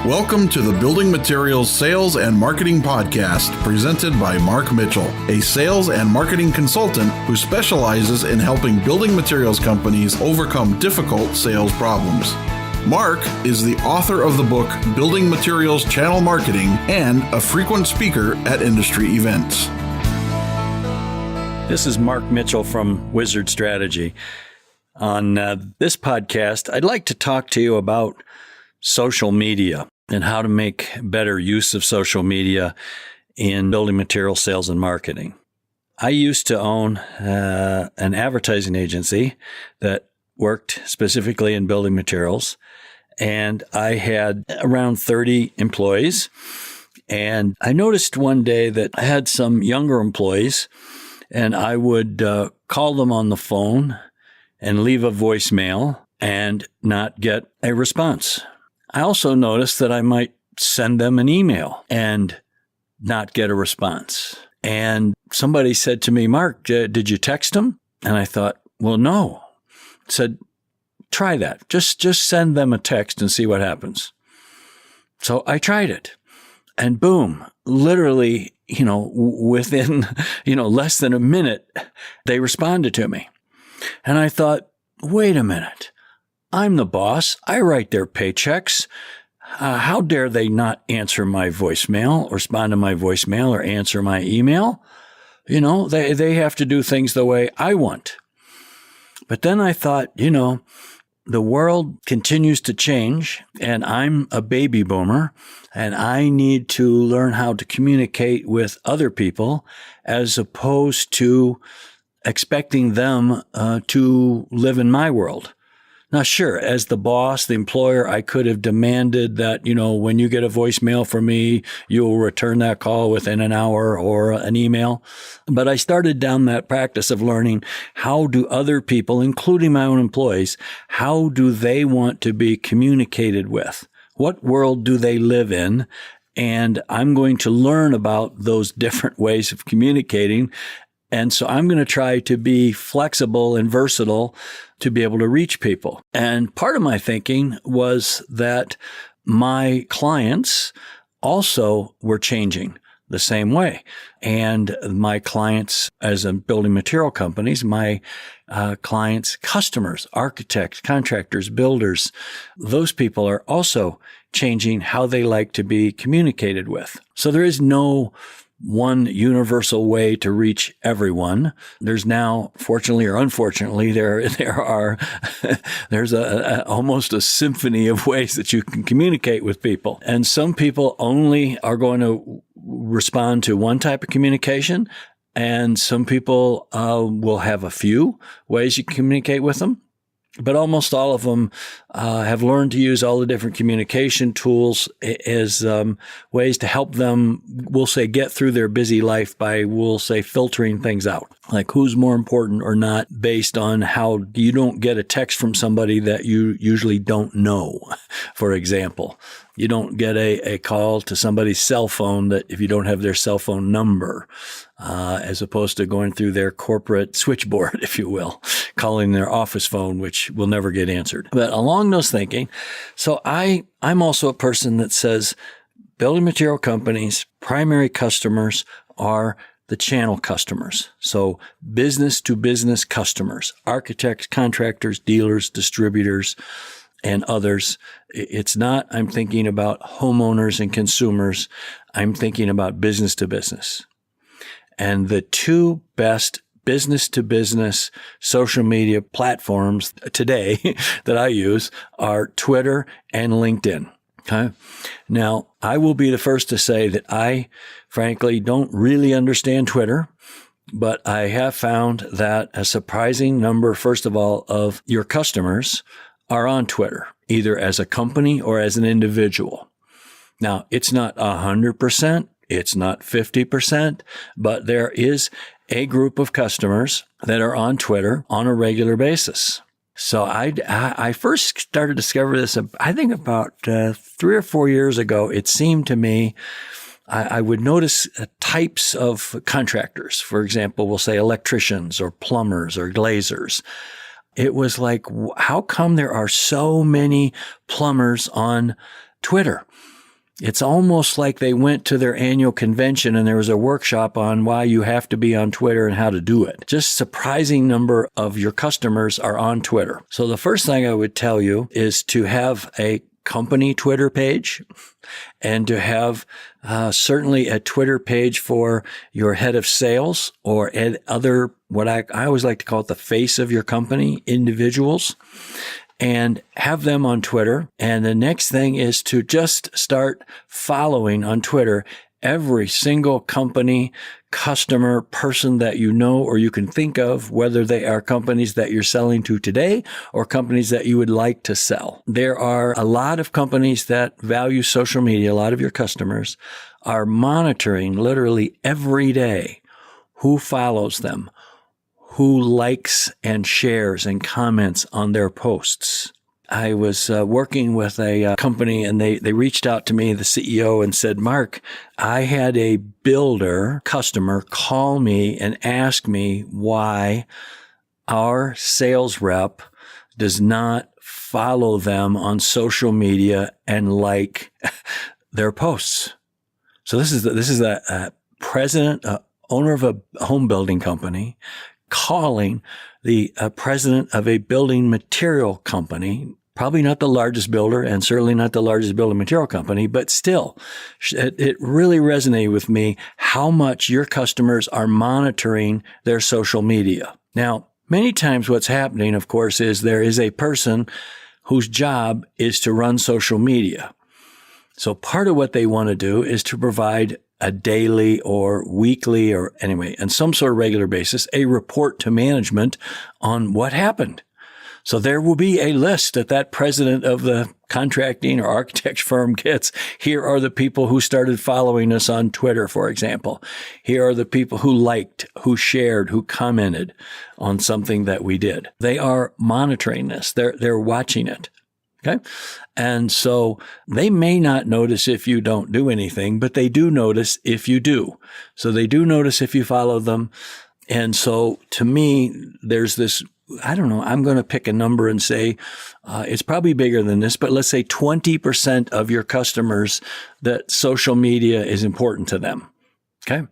Welcome to the Building Materials Sales and Marketing Podcast, presented by Mark Mitchell, a sales and marketing consultant who specializes in helping building materials companies overcome difficult sales problems. Mark is the author of the book Building Materials Channel Marketing and a frequent speaker at industry events. This is Mark Mitchell from Wizard Strategy. On this podcast, I'd like to talk to you about social media and how to make better use of social media in building material sales and marketing. I used to own an advertising agency that worked specifically in building materials, and I had around 30 employees. And I noticed one day that I had some younger employees, and I would call them on the phone and leave a voicemail and not get a response. I also noticed that I might send them an email and not get a response. And somebody said to me, Mark, did you text them? And I thought, well, no. I said, try that. Just send them a text and see what happens. So I tried it. And boom, literally, within, less than a minute, they responded to me. And I thought, wait a minute. I'm the boss. I write their paychecks. How dare they not answer my voicemail, or respond to my voicemail, or answer my email? They have to do things the way I want. But then I thought, the world continues to change, and I'm a baby boomer, and I need to learn how to communicate with other people as opposed to expecting them to live in my world. Now, sure, as the boss, the employer, I could have demanded that, when you get a voicemail from me, you'll return that call within an hour or an email. But I started down that practice of learning, how do other people, including my own employees, how do they want to be communicated with? What world do they live in? And I'm going to learn about those different ways of communicating. And so I'm going to try to be flexible and versatile to be able to reach people. And part of my thinking was that my clients also were changing the same way. And my clients, as in building material companies, my clients, customers, architects, contractors, builders, those people are also changing how they like to be communicated with. So there is no one universal way to reach everyone. There's now, fortunately or unfortunately, there's almost a symphony of ways that you can communicate with people. And some people only are going to respond to one type of communication, and some people will have a few ways you can communicate with them. But almost all of them have learned to use all the different communication tools as ways to help them, we'll say, get through their busy life by, we'll say, filtering things out. Like who's more important or not based on how you don't get a text from somebody that you usually don't know, for example. You don't get a call to somebody's cell phone that if you don't have their cell phone number, as opposed to going through their corporate switchboard, if you will, calling their office phone, which will never get answered. But along those thinking, so I'm also a person that says building material companies' primary customers are the channel customers. So business to business customers, architects, contractors, dealers, distributors, and others. It's not, I'm thinking about homeowners and consumers. I'm thinking about business to business. And the two best business to business social media platforms today that I use are Twitter and LinkedIn. Okay. Now, I will be the first to say that I frankly don't really understand Twitter, but I have found that a surprising number, first of all, of your customers are on Twitter, either as a company or as an individual. Now, it's not 100%, it's not 50%, but there is a group of customers that are on Twitter on a regular basis. So I first started to discover this, I think about 3 or 4 years ago. It seemed to me I would notice types of contractors. For example, we'll say electricians or plumbers or glazers. It was like, how come there are so many plumbers on Twitter? It's almost like they went to their annual convention and there was a workshop on why you have to be on Twitter and how to do it. Just surprising number of your customers are on Twitter. So the first thing I would tell you is to have a company Twitter page and to have certainly a Twitter page for your head of sales or other, what I always like to call it, the face of your company, individuals, and have them on Twitter. And the next thing is to just start following on Twitter every single company, customer, person that you know or you can think of, whether they are companies that you're selling to today or companies that you would like to sell. There are a lot of companies that value social media. A lot of your customers are monitoring literally every day who follows them, who likes and shares and comments on their posts. I was working with a company and they reached out to me, the CEO, and said, Mark, I had a builder customer call me and ask me why our sales rep does not follow them on social media and like their posts. So this is a president, owner of a home building company, calling the president of a building material company, probably not the largest builder and certainly not the largest building material company, but still, it really resonated with me how much your customers are monitoring their social media. Now, many times what's happening, of course, is there is a person whose job is to run social media. So part of what they want to do is to provide a daily or weekly or anyway, on some sort of regular basis, a report to management on what happened. So there will be a list that president of the contracting or architect firm gets. Here are the people who started following us on Twitter, for example. Here are the people who liked, who shared, who commented on something that we did. They are monitoring this. They're watching it. Okay. And so they may not notice if you don't do anything, but they do notice if you do. So they do notice if you follow them. And so to me, there's this, I don't know, I'm going to pick a number and say it's probably bigger than this, but let's say 20% of your customers that social media is important to them. Okay.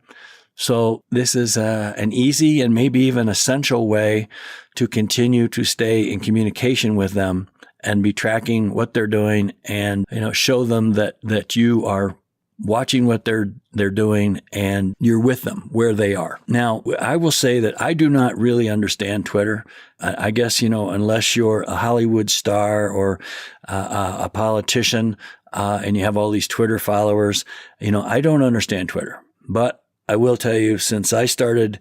So this is an easy and maybe even essential way to continue to stay in communication with them and be tracking what they're doing and, show them that you are watching what they're doing and you're with them where they are. Now, I will say that I do not really understand Twitter. I guess, unless you're a Hollywood star or a politician and you have all these Twitter followers, I don't understand Twitter. But I will tell you, since I started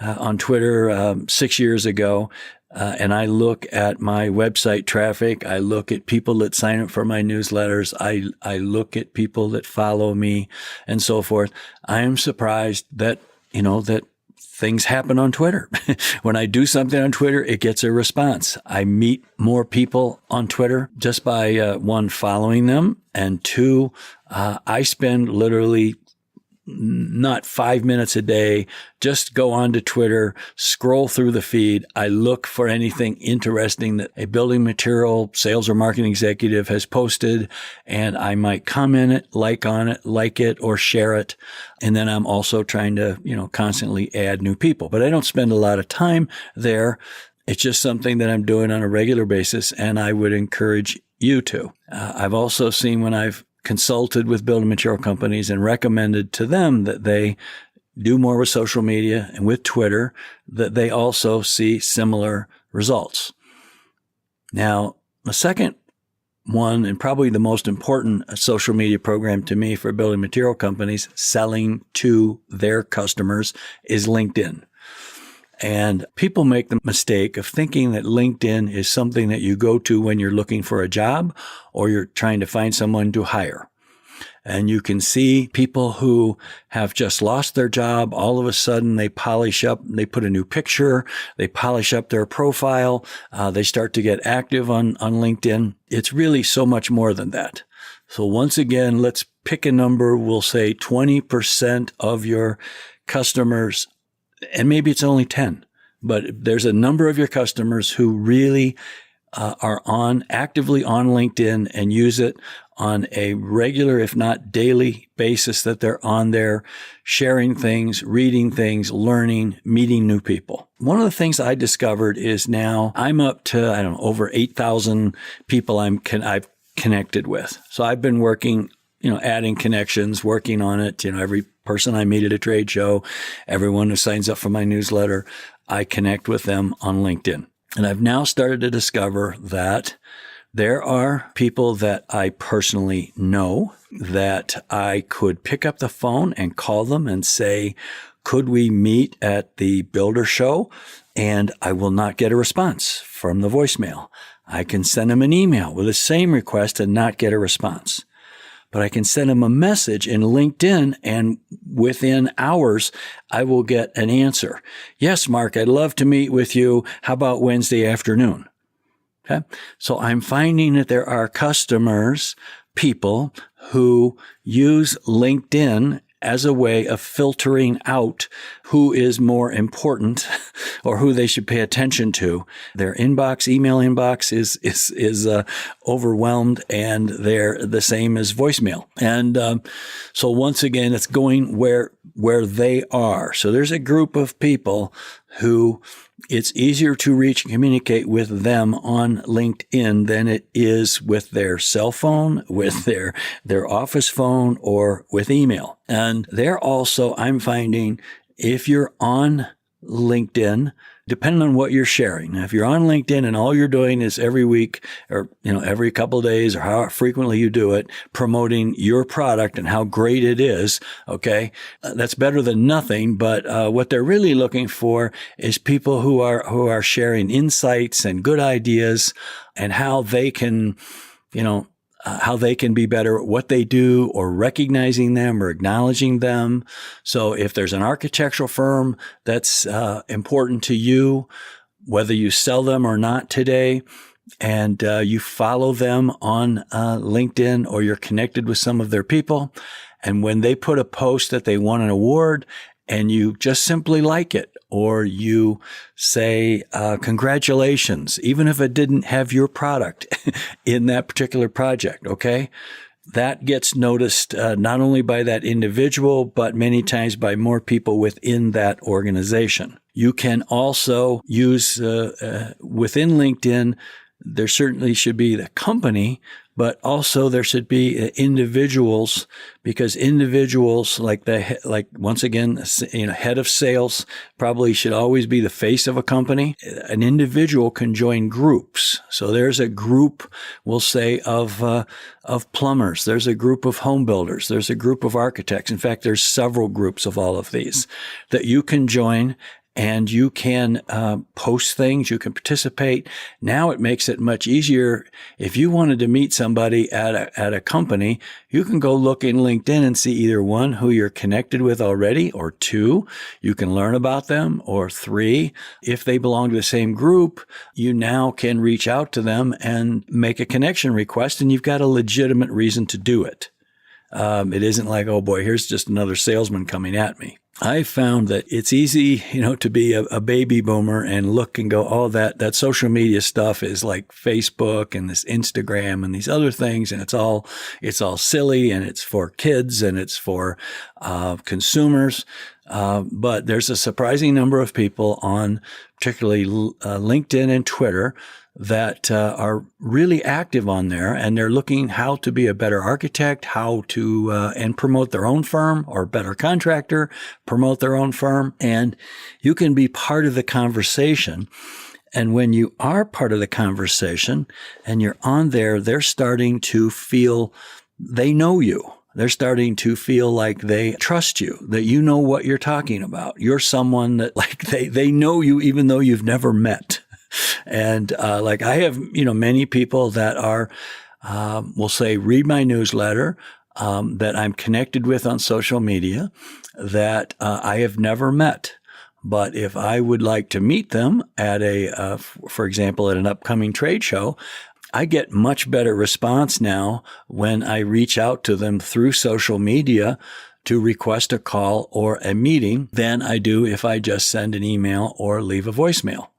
on Twitter 6 years ago, and I look at my website traffic. I look at people that sign up for my newsletters. I look at people that follow me and so forth. I am surprised that, that things happen on Twitter. When I do something on Twitter, it gets a response. I meet more people on Twitter just by, one, following them, and two, I spend literally not 5 minutes a day, just go onto Twitter, scroll through the feed. I look for anything interesting that a building material sales or marketing executive has posted, and I might comment it, like it, or share it. And then I'm also trying to, constantly add new people. But I don't spend a lot of time there. It's just something that I'm doing on a regular basis, and I would encourage you to. I've also seen when I've consulted with building material companies and recommended to them that they do more with social media and with Twitter, that they also see similar results. Now, the second one, and probably the most important social media program to me for building material companies selling to their customers, is LinkedIn. And people make the mistake of thinking that LinkedIn is something that you go to when you're looking for a job or you're trying to find someone to hire. And you can see people who have just lost their job. All of a sudden, they polish up, they put a new picture, they polish up their profile, they start to get active on LinkedIn. It's really so much more than that. So once again, let's pick a number. We'll say 20% of your customers, and maybe it's only 10, but there's a number of your customers who really are actively on LinkedIn and use it on a regular, if not daily basis, that they're on there sharing things, reading things, learning, meeting new people. One of the things I discovered is now I'm up to, over 8,000 people I've connected with. So I've been working, adding connections, working on it. Every person I meet at a trade show, everyone who signs up for my newsletter, I connect with them on LinkedIn. And I've now started to discover that there are people that I personally know that I could pick up the phone and call them and say, could we meet at the Builder Show? And I will not get a response from the voicemail. I can send them an email with the same request and not get a response. But I can send them a message in LinkedIn, and within hours, I will get an answer. Yes, Mark, I'd love to meet with you. How about Wednesday afternoon? Okay. So I'm finding that there are people who use LinkedIn as a way of filtering out who is more important or who they should pay attention to. Their email inbox is overwhelmed, and they're the same as voicemail. And so once again, it's going where they are. So there's a group of people who it's easier to reach and communicate with them on LinkedIn than it is with their cell phone, with their office phone, or with email. And they're also, I'm finding, if you're on LinkedIn, depending on what you're sharing. Now, if you're on LinkedIn and all you're doing is every week or, every couple of days or how frequently you do it, promoting your product and how great it is, okay, that's better than nothing. But what they're really looking for is people who are sharing insights and good ideas and how they can, how they can be better at what they do, or recognizing them or acknowledging them. So if there's an architectural firm that's important to you, whether you sell them or not today, and you follow them on LinkedIn, or you're connected with some of their people, and when they put a post that they won an award, and you just simply like it, or you say, congratulations, even if it didn't have your product in that particular project, okay? That gets noticed not only by that individual, but many times by more people within that organization. You can also use, within LinkedIn, there certainly should be the company, but also there should be individuals, because individuals once again, head of sales probably should always be the face of a company. An individual can join groups. So there's a group, we'll say, of plumbers. There's a group of home builders. There's a group of architects. In fact, there's several groups of all of these that you can join. And you can post things, you can participate. Now it makes it much easier. If you wanted to meet somebody at a company, you can go look in LinkedIn and see either one, who you're connected with already, or two, you can learn about them, or three, if they belong to the same group, you now can reach out to them and make a connection request, and you've got a legitimate reason to do it. It isn't like, oh boy, here's just another salesman coming at me. I found that it's easy, to be a baby boomer and look and go, oh, that social media stuff is like Facebook and this Instagram and these other things. And it's all silly, and it's for kids, and it's for consumers. But there's a surprising number of people on particularly LinkedIn and Twitter that are really active on there, and they're looking how to be a better architect, how to and promote their own firm, or better contractor, promote their own firm. And you can be part of the conversation. And when you are part of the conversation and you're on there, they're starting to feel they know you. They're starting to feel like they trust you, that you know what you're talking about. You're someone that they know you even though you've never met. And I have, many people that are, we'll say, read my newsletter, that I'm connected with on social media, that I have never met. But if I would like to meet them at for example, at an upcoming trade show, I get much better response now when I reach out to them through social media to request a call or a meeting than I do if I just send an email or leave a voicemail.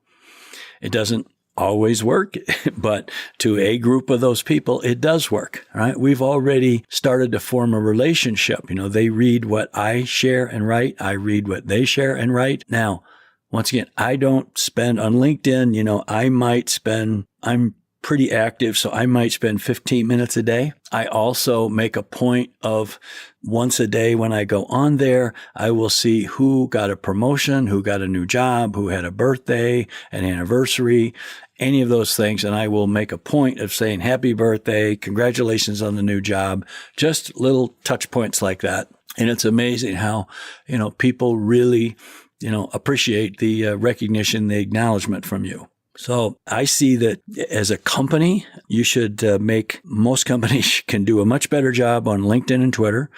It doesn't always work, but to a group of those people, it does work, right? We've already started to form a relationship. They read what I share and write. I read what they share and write. Now, once again, I don't spend on LinkedIn, I'm pretty active, so I might spend 15 minutes a day. I also make a point of once a day when I go on there, I will see who got a promotion, who got a new job, who had a birthday, an anniversary, any of those things. And I will make a point of saying happy birthday, congratulations on the new job, just little touch points like that. And it's amazing how, people really, appreciate the recognition, the acknowledgement from you. So I see that as a company, you should most companies can do a much better job on LinkedIn and Twitter.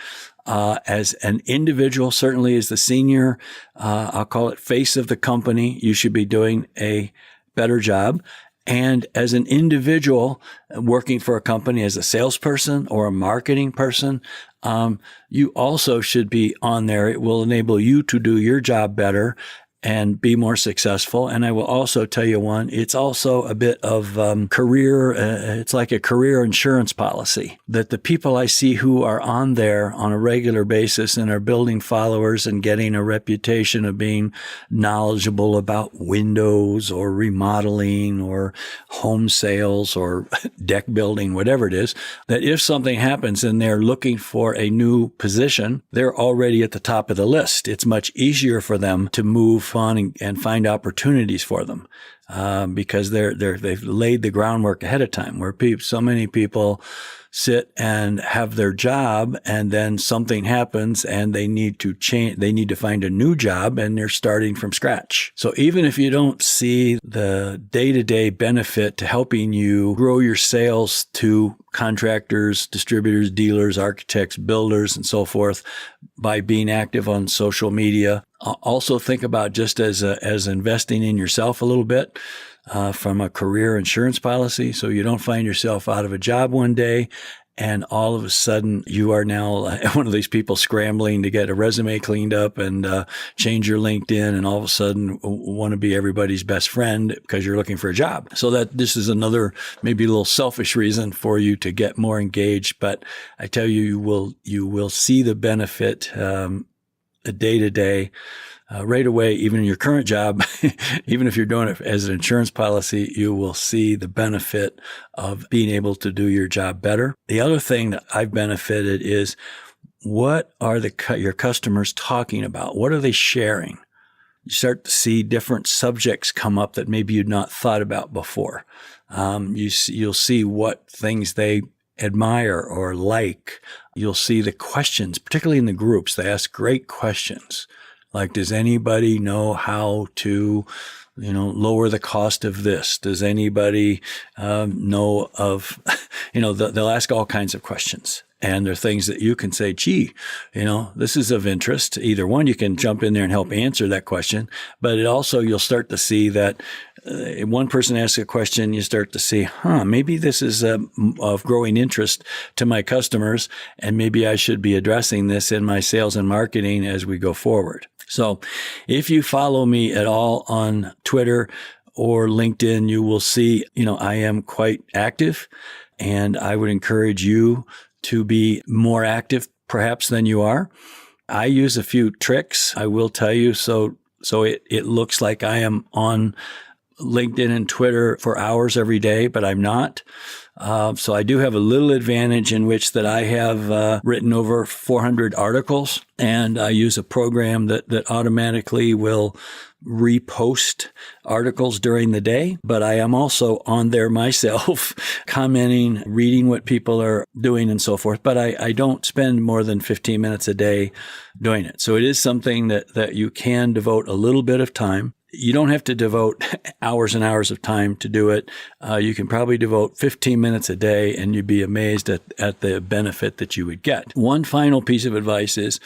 As an individual, certainly as the senior, I'll call it face of the company, you should be doing a better job. And as an individual working for a company as a salesperson or a marketing person, you also should be on there. It will enable you to do your job better and be more successful. And I will also tell you it's also a bit of career, it's like a career insurance policy that the people I see who are on there on a regular basis and are building followers and getting a reputation of being knowledgeable about windows or remodeling or home sales or deck building, whatever it is, that if something happens and they're looking for a new position, they're already at the top of the list. It's much easier for them to move on and find opportunities for them because they've laid the groundwork ahead of time. Where so many people sit and have their job, and then something happens, and they need to change. They need to find a new job, and they're starting from scratch. So even if you don't see the day-to-day benefit to helping you grow your sales to contractors, distributors, dealers, architects, builders, and so forth by being active on social media, also think about just as investing in yourself a little bit from a career insurance policy, so you don't find yourself out of a job one day and all of a sudden you are now one of these people scrambling to get a resume cleaned up and change your LinkedIn, and all of a sudden want to be everybody's best friend because you're looking for a job. So that this is another maybe a little selfish reason for you to get more engaged. But I tell you, you will see the benefit day to day. Right away, even in your current job, even if you're doing it as an insurance policy, you will see the benefit of being able to do your job better. The other thing that I've benefited is, what are your customers talking about? What are they sharing? You start to see different subjects come up that maybe you'd not thought about before. You'll see what things they admire or like. You'll see the questions, particularly in the groups. They ask great questions. Like, does anybody know how to, lower the cost of this? Does anybody know of, they'll ask all kinds of questions. And there are things that you can say, gee, this is of interest. Either one, you can jump in there and help answer that question. But it also, you'll start to see that one person asks a question, you start to see, maybe this is of growing interest to my customers, and maybe I should be addressing this in my sales and marketing as we go forward. So if you follow me at all on Twitter or LinkedIn, you will see, I am quite active, and I would encourage you to be more active perhaps than you are. I use a few tricks, I will tell you, so it looks like I am on LinkedIn and Twitter for hours every day, but I'm not. So I do have a little advantage in which that I have written over 400 articles, and I use a program that automatically will repost articles during the day. But I am also on there myself, commenting, reading what people are doing and so forth. But I don't spend more than 15 minutes a day doing it. So it is something that you can devote a little bit of time. You don't have to devote hours and hours of time to do it. You can probably devote 15 minutes a day, and you'd be amazed at the benefit that you would get. One final piece of advice is,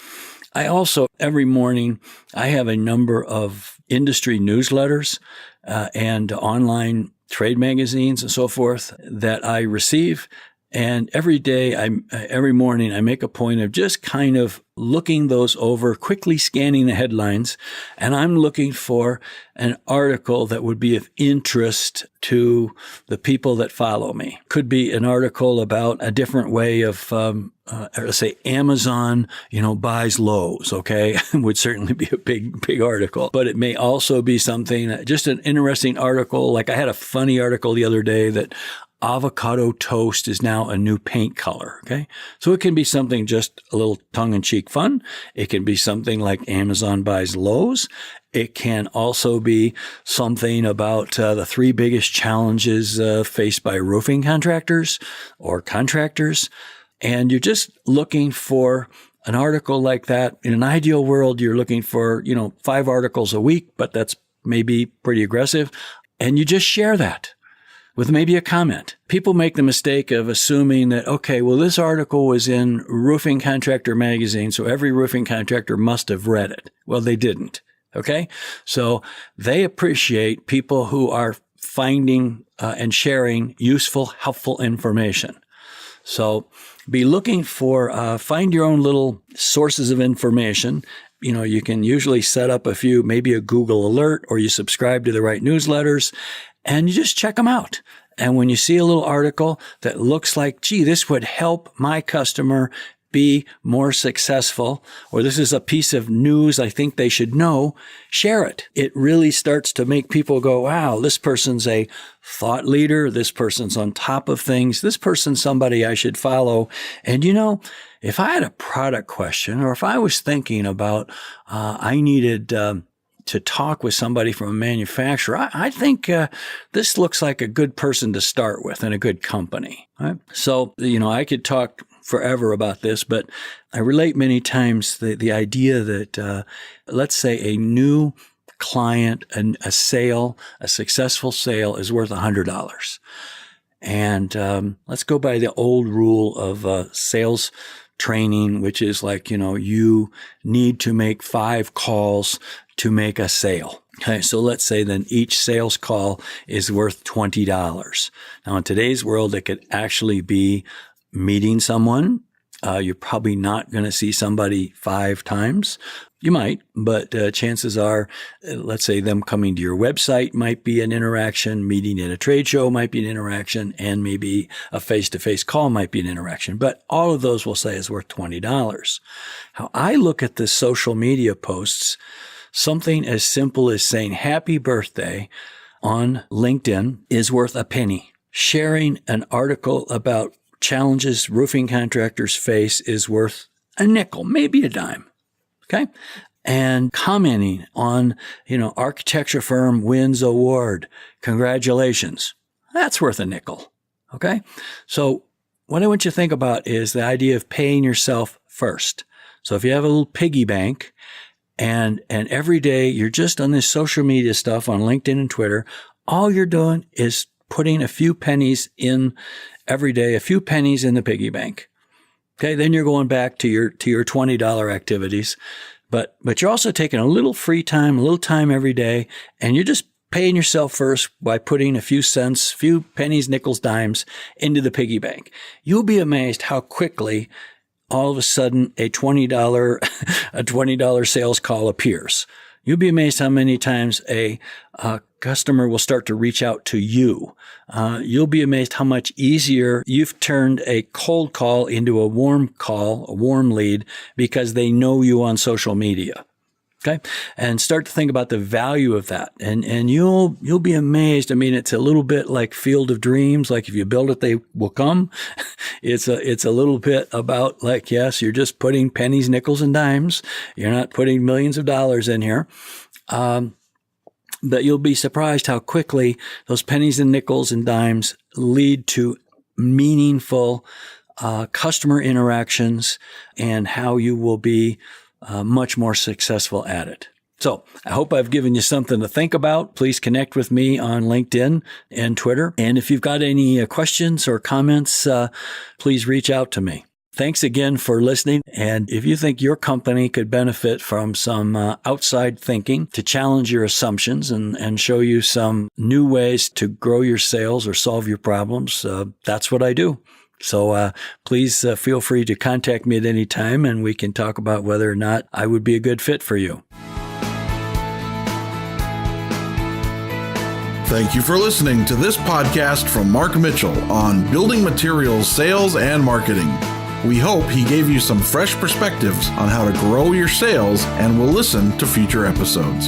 I also, every morning, I have a number of industry newsletters and online trade magazines and so forth that I receive. And every morning I make a point of just kind of looking those over, quickly scanning the headlines, and I'm looking for an article that would be of interest to the people that follow me. Could be an article about a different way of, let's say Amazon, buys Lowe's, okay? Would certainly be a big article. But it may also be something, just an interesting article. Like I had a funny article the other day that avocado toast is now a new paint color. Okay. So it can be something just a little tongue-in-cheek fun. It can be something like Amazon buys Lowe's. It can also be something about the 3 biggest challenges faced by roofing contractors or contractors. And you're just looking for an article like that. In an ideal world, you're looking for, 5 articles a week, but that's maybe pretty aggressive. And you just share that with maybe a comment. People make the mistake of assuming that, okay, well, this article was in Roofing Contractor Magazine, so every roofing contractor must have read it. Well, they didn't. Okay. So they appreciate people who are finding and sharing useful, helpful information. So be looking for, find your own little sources of information. You can usually set up maybe a Google alert, or you subscribe to the right newsletters, and you just check them out. And when you see a little article that looks like, gee, this would help my customer be more successful, or this is a piece of news I think they should know, share it. It really starts to make people go, wow, this person's a thought leader. This person's on top of things. This person's somebody I should follow. And if I had a product question, or if I was thinking about, I needed, to talk with somebody from a manufacturer, I think this looks like a good person to start with and a good company. Right? So, I could talk forever about this, but I relate many times the idea that, let's say a new client, a successful sale is worth $100. And let's go by the old rule of sales training, which is like, you need to make 5 calls to make a sale. Okay, so let's say then each sales call is worth $20. Now, in today's world, it could actually be meeting someone. You're probably not going to see somebody 5 times. You might, but chances are, let's say them coming to your website might be an interaction, meeting at a trade show might be an interaction, and maybe a face-to-face call might be an interaction. But all of those we'll say is worth $20. How I look at the social media posts, something as simple as saying happy birthday on LinkedIn is worth a penny. Sharing an article about challenges roofing contractors face is worth a nickel, maybe a dime. Okay. And commenting on, architecture firm wins award. Congratulations. That's worth a nickel. Okay. So what I want you to think about is the idea of paying yourself first. So if you have a little piggy bank and every day you're just on this social media stuff on LinkedIn and Twitter, all you're doing is putting a few pennies in every day, a few pennies in the piggy bank. Okay, then you're going back to your $20 activities, but you're also taking a little free time, a little time every day, and you're just paying yourself first by putting a few cents, few pennies, nickels, dimes into the piggy bank. You'll be amazed how quickly all of a sudden a $20 sales call appears. You'll be amazed how many times a customer will start to reach out to you. You'll be amazed how much easier you've turned a cold call into a warm call, a warm lead, because they know you on social media. Okay. And start to think about the value of that. And you'll be amazed. I mean, it's a little bit like Field of Dreams. Like if you build it, they will come. It's a little bit about like, yes, you're just putting pennies, nickels, and dimes. You're not putting millions of dollars in here. But you'll be surprised how quickly those pennies and nickels and dimes lead to meaningful, customer interactions, and how you will be much more successful at it. So I hope I've given you something to think about. Please connect with me on LinkedIn and Twitter. And if you've got any questions or comments, please reach out to me. Thanks again for listening. And if you think your company could benefit from some outside thinking to challenge your assumptions and show you some new ways to grow your sales or solve your problems, that's what I do. So please feel free to contact me at any time, and we can talk about whether or not I would be a good fit for you. Thank you for listening to this podcast from Mark Mitchell on building materials, sales, and marketing. We hope he gave you some fresh perspectives on how to grow your sales, and will listen to future episodes.